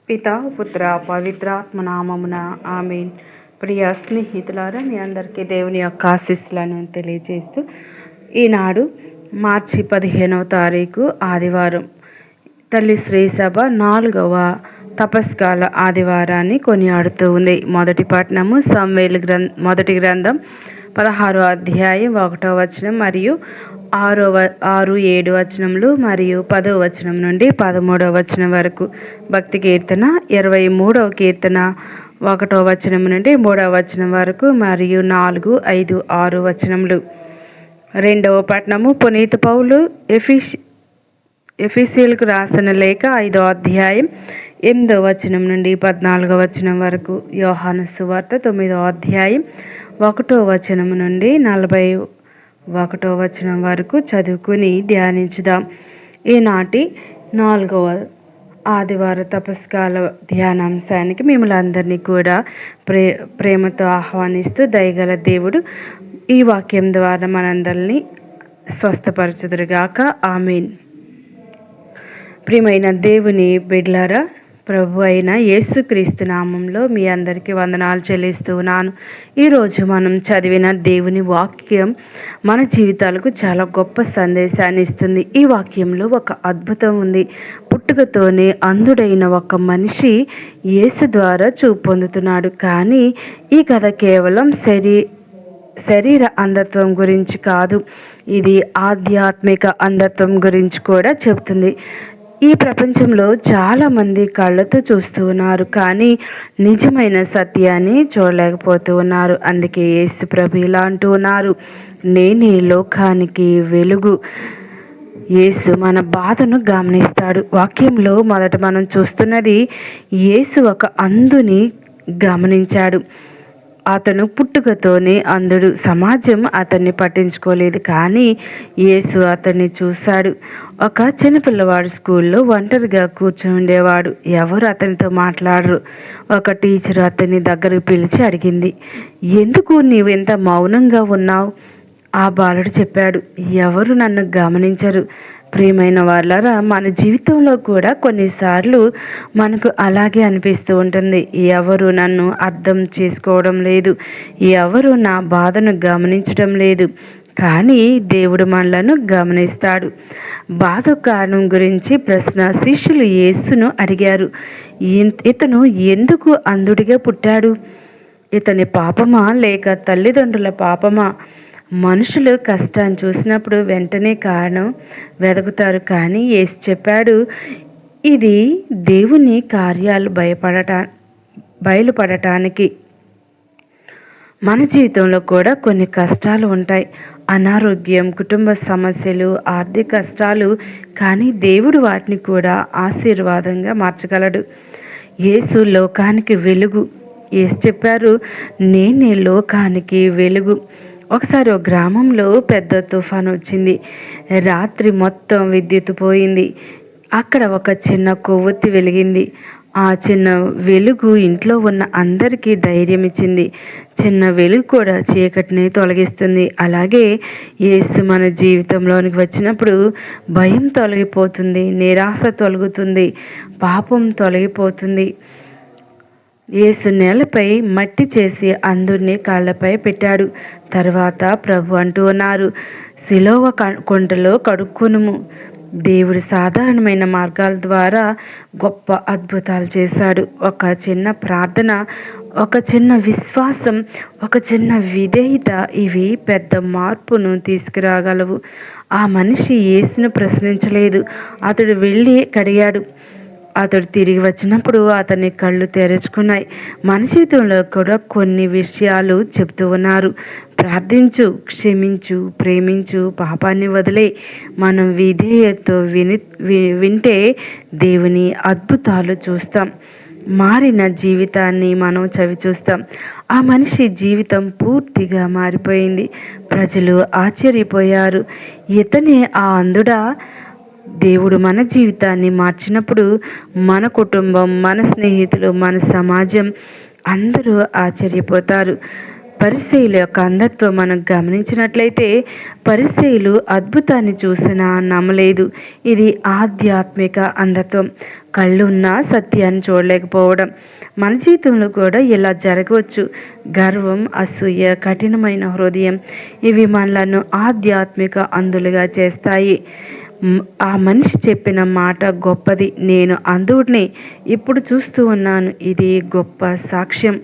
పితా పుత్ర పవిత్రాత్మ నామమున ఆమేన్. ప్రియ స్నేహితులారా, మీ అందరికీ దేవుని యొక్క ఆశీస్సులను తెలియజేస్తూ ఈనాడు మార్చి 15వ తారీఖు ఆదివారం తల్లి శ్రీ సభ 4వ తపస్కాల ఆదివారాన్ని కొనియాడుతూ ఉంది. మొదటి పట్టణము సమూయేలు మొదటి గ్రంథం 16వ అధ్యాయం 1వ వచనం మరియు 6, 7 వచనములు మరియు 10వ వచనం నుండి 13వ వచనం వరకు. భక్తి కీర్తన 23వ కీర్తన 1వ వచనం నుండి 3వ వచనం వరకు మరియు 4, 5, 6 వచనములు. రెండవ పట్టణము పునీత పౌలు ఎఫెసీయులకు రాసిన లేఖ 5వ అధ్యాయం 8వ వచనం నుండి 14వ వచనం వరకు. యోహాను సువార్త 9వ అధ్యాయం 1వ వచనం నుండి 41వ వచనం వరకు చదువుకుని ధ్యానించుదాం. ఈనాటి 4వ ఆదివార తపస్కాల ధ్యానాంశానికి మిమ్మల్ని అందరినీ కూడా ప్రేమతో ఆహ్వానిస్తూ దయగల దేవుడు ఈ వాక్యం ద్వారా మనందరినీ స్వస్థపరచుదురుగాక. ఆమేన్. ప్రియమైన దేవుని బిడ్డలారా, ప్రభు అయిన యేసుక్రీస్తు నామంలో మీ అందరికీ వందనాలు చెల్లిస్తూ ఉన్నాను. ఈరోజు మనం చదివిన దేవుని వాక్యం మన జీవితాలకు చాలా గొప్ప సందేశాన్ని ఇస్తుంది. ఈ వాక్యంలో ఒక అద్భుతం ఉంది. పుట్టుకతోనే అంధుడైన ఒక మనిషి యేసు ద్వారా చూపు పొందుతున్నాడు. కానీ ఈ కథ కేవలం శరీర అంధత్వం గురించి కాదు, ఇది ఆధ్యాత్మిక అంధత్వం గురించి కూడా చెబుతుంది. ఈ ప్రపంచంలో చాలామంది కళ్ళతో చూస్తూ ఉన్నారు, కానీ నిజమైన సత్యాన్ని చూడలేకపోతూ ఉన్నారు. అందుకే యేసు ప్రభు ఇలా అంటూ ఉన్నారు, నేనే లోకానికి వెలుగు. యేసు మన బాధను గమనిస్తాడు. వాక్యంలో మొదట మనం చూస్తున్నది, యేసు ఒక అంధుని గమనించాడు. అతను పుట్టుకతోనే అంధుడు. సమాజం అతన్ని పట్టించుకోలేదు, కానీ యేసు అతన్ని చూశాడు. ఒక చిన్నపిల్లవాడు స్కూల్లో ఒంటరిగా కూర్చొని ఉండేవాడు. ఎవరు అతనితో మాట్లాడరు. ఒక టీచర్ అతన్ని దగ్గరకు పిలిచి అడిగింది, ఎందుకు నీవు ఎంత మౌనంగా ఉన్నావు? ఆ బాలుడు చెప్పాడు, ఎవరు నన్ను గమనించరు. ప్రియమైన వాళ్ళరా, మన జీవితంలో కూడా కొన్నిసార్లు మనకు అలాగే అనిపిస్తూ ఉంటుంది. ఎవరు నన్ను అర్థం చేసుకోవడం లేదు, ఎవరు నా బాధను గమనించడం లేదు. కానీ దేవుడు మనలను గమనిస్తాడు. బాధ కారణం గురించి ప్రశ్న శిష్యులు యేసును అడిగారు. ఇతను ఎందుకు అంధుడిగా పుట్టాడు? ఇతని పాపమా లేక తల్లిదండ్రుల పాపమా? మనుషులు కష్టాన్ని చూసినప్పుడు వెంటనే కారణం వెతుకుతారు, కానీ యేసు చెప్పాడు, ఇది దేవుని కార్యాలు బయలుపడటానికి. మన జీవితంలో కూడా కొన్ని కష్టాలు ఉంటాయి. అనారోగ్యం, కుటుంబ సమస్యలు, ఆర్థిక కష్టాలు. కానీ దేవుడు వాటిని కూడా ఆశీర్వాదంగా మార్చగలడు. యేసు లోకానికి వెలుగు. యేసు చెప్పారు, నేనే లోకానికి వెలుగు. ఒకసారి ఒక గ్రామంలో పెద్ద తుఫాను వచ్చింది. రాత్రి మొత్తం విద్యుత్ పోయింది. అక్కడ ఒక చిన్న కొవ్వొత్తి వెలిగింది. ఆ చిన్న వెలుగు ఇంట్లో ఉన్న అందరికీ ధైర్యం ఇచ్చింది. చిన్న వెలుగు కూడా చీకటిని తొలగిస్తుంది. అలాగే యేసు మన జీవితంలోనికి వచ్చినప్పుడు భయం తొలగిపోతుంది, నిరాశ తొలగుతుంది, పాపం తొలగిపోతుంది. యేసు నేలపై మట్టి చేసి అంధుడిని కాళ్ళపై పెట్టాడు. తర్వాత ప్రభు అంటూ ఉన్నారు, సిలోవ కొండలో కడుక్కునుము. దేవుడు సాధారణమైన మార్గాల ద్వారా గొప్ప అద్భుతాలు చేశాడు. ఒక చిన్న ప్రార్థన, ఒక చిన్న విశ్వాసం, ఒక చిన్న విధేయత, ఇవి పెద్ద మార్పును తీసుకురాగలవు. ఆ మనిషి యేసును ప్రశ్నించలేదు. అతడు వెళ్ళి కడిగాడు. అతడు తిరిగి వచ్చినప్పుడు అతని కళ్ళు తెరుచుకున్నాయి. మన జీవితంలో కూడా కొన్ని విషయాలు చెబుతూ ఉన్నారు. ప్రార్థించు, క్షమించు, ప్రేమించు, పాపాన్ని వదిలే. మనం విధేయతతో వింటే దేవుని అద్భుతాలు చూస్తాం. మారిన జీవితాన్ని మనం చవి చూస్తాం. ఆ మనిషి జీవితం పూర్తిగా మారిపోయింది. ప్రజలు ఆశ్చర్యపోయారు, ఇతనే ఆ అంధుడా? దేవుడు మన జీవితాన్ని మార్చినప్పుడు మన కుటుంబం, మన స్నేహితులు, మన సమాజం అందరూ ఆశ్చర్యపోతారు. పరిసయ్యుల యొక్క అంధత్వం మనం గమనించినట్లయితే పరిసయ్యులు అద్భుతాన్ని చూసినా నమ్మలేదు. ఇది ఆధ్యాత్మిక అంధత్వం. కళ్ళు ఉన్నా సత్యాన్ని చూడలేకపోవడం. మన జీవితంలో కూడా ఇలా జరగవచ్చు. గర్వం, అసూయ, కఠినమైన హృదయం ఇవి మనలను ఆధ్యాత్మిక అంధులుగా చేస్తాయి. ఆ మనిషి చెప్పిన మాట గొప్పది, నేను అంధుడిని, ఇప్పుడు చూస్తూ ఉన్నాను. ఇది గొప్ప సాక్ష్యం.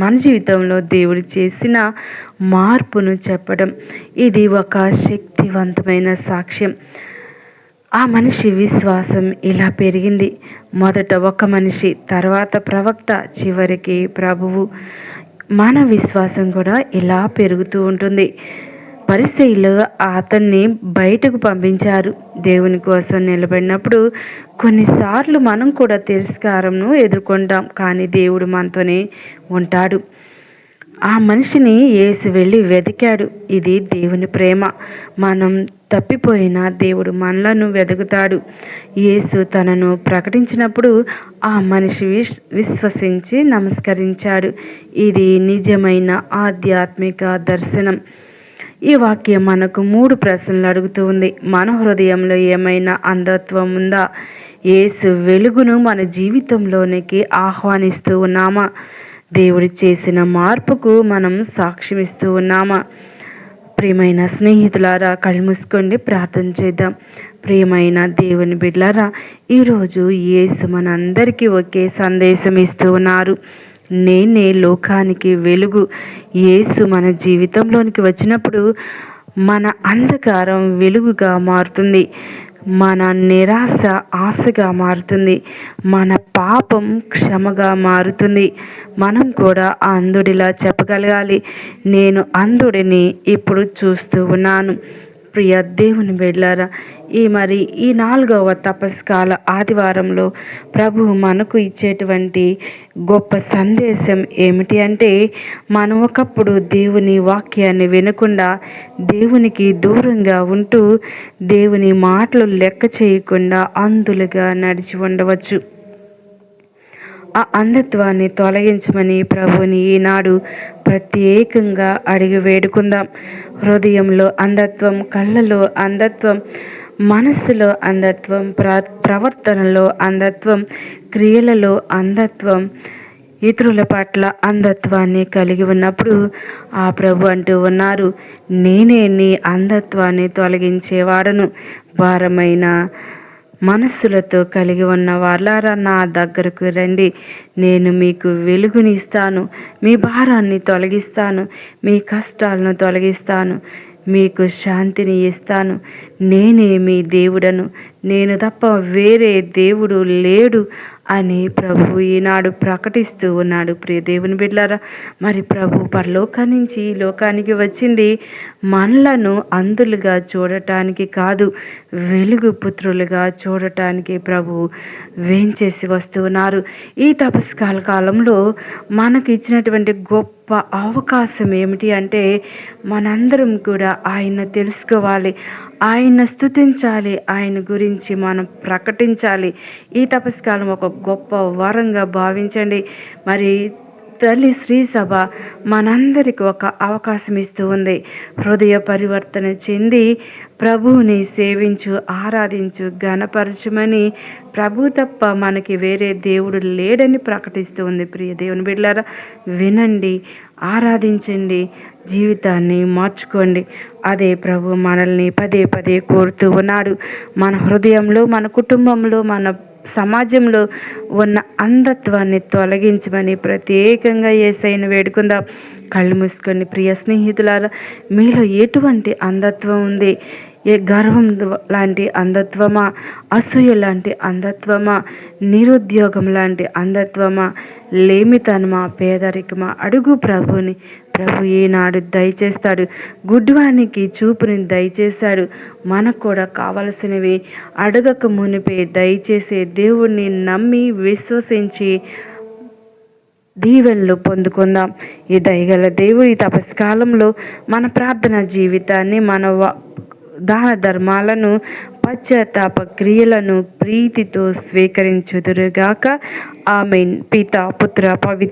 మన జీవితంలో దేవుడు చేసిన మార్పును చెప్పడం ఇది ఒక శక్తివంతమైన సాక్ష్యం. ఆ మనిషి విశ్వాసం ఇలా పెరిగింది. మొదట ఒక మనిషి, తర్వాత ప్రవక్త, చివరికి ప్రభువు. మన విశ్వాసం కూడా ఇలా పెరుగుతూ ఉంటుంది. పరిసయ్యులు అతన్ని బయటకు పంపించారు. దేవుని కోసం నిలబడినప్పుడు కొన్నిసార్లు మనం కూడా తిరస్కారంను ఎదుర్కొంటాం, కానీ దేవుడు మనతోనే ఉంటాడు. ఆ మనిషిని యేసు వెళ్ళి వెతికాడు. ఇది దేవుని ప్రేమ. మనం తప్పిపోయినా దేవుడు మనలను వెతుకుతాడు. యేసు తనను ప్రకటించినప్పుడు ఆ మనిషి విశ్వసించి నమస్కరించాడు. ఇది నిజమైన ఆధ్యాత్మిక దర్శనం. ఈ వాక్యం మనకు 3 ప్రశ్నలు అడుగుతూ ఉంది. మన హృదయంలో ఏమైనా అంధత్వం ఉందా? యేసు వెలుగును మన జీవితంలోనికి ఆహ్వానిస్తూ ఉన్నామా? దేవుడు చేసిన మార్పుకు మనం సాక్ష్యమిస్తూ ఉన్నామా? ప్రియమైన స్నేహితులారా, కళ్ళు మూసుకోండి, ప్రార్థన చేద్దాం. ప్రియమైన దేవుని బిడ్డలారా, ఈరోజు యేసు మనందరికీ ఒకే సందేశం ఇస్తూ ఉన్నారు. నేనే లోకానికి వెలుగు. యేసు మన జీవితంలోనికి వచ్చినప్పుడు మన అంధకారం వెలుగుగా మారుతుంది. మన నిరాశ ఆశగా మారుతుంది. మన పాపం క్షమగా మారుతుంది. మనం కూడా ఆ అంధుడిలా చెప్పగలగాలి, నేను అంధుడిని, ఇప్పుడు చూస్తూ ఉన్నాను. ప్రియ దేవుని బిడ్డలారా, ఈ 4వ తపస్కాల ఆదివారంలో ప్రభువు మనకు ఇచ్చేటువంటి గొప్ప సందేశం ఏమిటి అంటే, మనం ఒకప్పుడు దేవుని వాక్యాన్ని వినకుండా దేవునికి దూరంగా ఉంటూ దేవుని మాటలు లెక్క చేయకుండా అంధులుగా నడిచి ఉండవచ్చు. ఆ అంధత్వాన్ని తొలగించమని ప్రభువుని ఈనాడు ప్రత్యేకంగా అడిగి వేడుకుందాం. హృదయంలో అంధత్వం, కళ్ళలో అంధత్వం, మనస్సులో అంధత్వం, ప్రవర్తనలో అంధత్వం, క్రియలలో అంధత్వం, ఇతరుల పట్ల అంధత్వాన్ని కలిగి ఉన్నప్పుడు ఆ ప్రభు అంటూ ఉన్నారు, నేనే నీ అంధత్వాన్ని తొలగించేవాడను. భారమైన మనస్సులతో కలిగి ఉన్న వాళ్ళారా, నా దగ్గరకు రండి, నేను మీకు వెలుగునిస్తాను, మీ భారాన్ని తొలగిస్తాను, మీ కష్టాలను తొలగిస్తాను, మీకు శాంతిని ఇస్తాను. నేనే మీ దేవుడను, నేను తప్ప వేరే దేవుడు లేడు అని ప్రభు ఈనాడు ప్రకటిస్తూ ఉన్నాడు. ప్రియ దేవుని బిడ్డలారా, మరి ప్రభు పరలోకం నుంచి ఈ లోకానికి వచ్చింది మనలను అంధులుగా చూడటానికి కాదు, వెలుగు పుత్రులుగా చూడటానికి ప్రభు వేంచేసి వస్తూ ఉన్నారు. ఈ తపస్కాల కాలంలో మనకు ఇచ్చినటువంటి గొప్ప అవకాశం ఏమిటి అంటే, మనందరం కూడా ఆయన తెలుసుకోవాలి, ఆయన స్తుతించాలి, ఆయన గురించి మనం ప్రకటించాలి. ఈ తపస్కాలం ఒక గొప్ప వరంగా భావించండి. మరి తల్లి శ్రీ సభ మనందరికీ ఒక అవకాశం ఇస్తూ ఉంది. హృదయ పరివర్తన చెంది ప్రభువుని సేవించు, ఆరాధించు, ఘనపరచుమని ప్రభు తప్ప మనకి వేరే దేవుడు లేడని ప్రకటిస్తూ ఉంది. ప్రియ దేవుని బిడ్డలారా, వినండి, ఆరాధించండి, జీవితాన్ని మార్చుకోండి. అదే ప్రభు మనల్ని పదే పదే కోరుతూ ఉన్నాడు. మన హృదయంలో, మన కుటుంబంలో, మన సమాజంలో ఉన్న అంధత్వాన్ని తొలగించమని ప్రత్యేకంగా యేసయ్యను వేడుకుందాం. కళ్ళు మూసుకొని ప్రియ స్నేహితులారా, మీలో ఎటువంటి అంధత్వం ఉంది? గర్వం లాంటి అంధత్వమా? అసూయ లాంటి అంధత్వమా? నిరుద్యోగం లాంటి అంధత్వమా? లేమితనమా? పేదరికమా? అడుగు ప్రభుని. ప్రభు ఈనాడు దయచేస్తాడు. గుడ్డివానికి చూపుని దయచేశాడు. మనకు కూడా కావలసినవి అడగక మునిపే దయచేసే దేవుణ్ణి నమ్మి విశ్వసించి దీవెనలు పొందుకుందాం. ఈ దయగల దేవుడి తపస్కాలంలో మన ప్రార్థన జీవితాన్ని, మన దాన ధర్మాలను, పశ్చాత్తాప క్రియలను ప్రీతితో స్వీకరించుదురుగాక. ఆమేన్. పితా, పుత్ర, పవిత్ర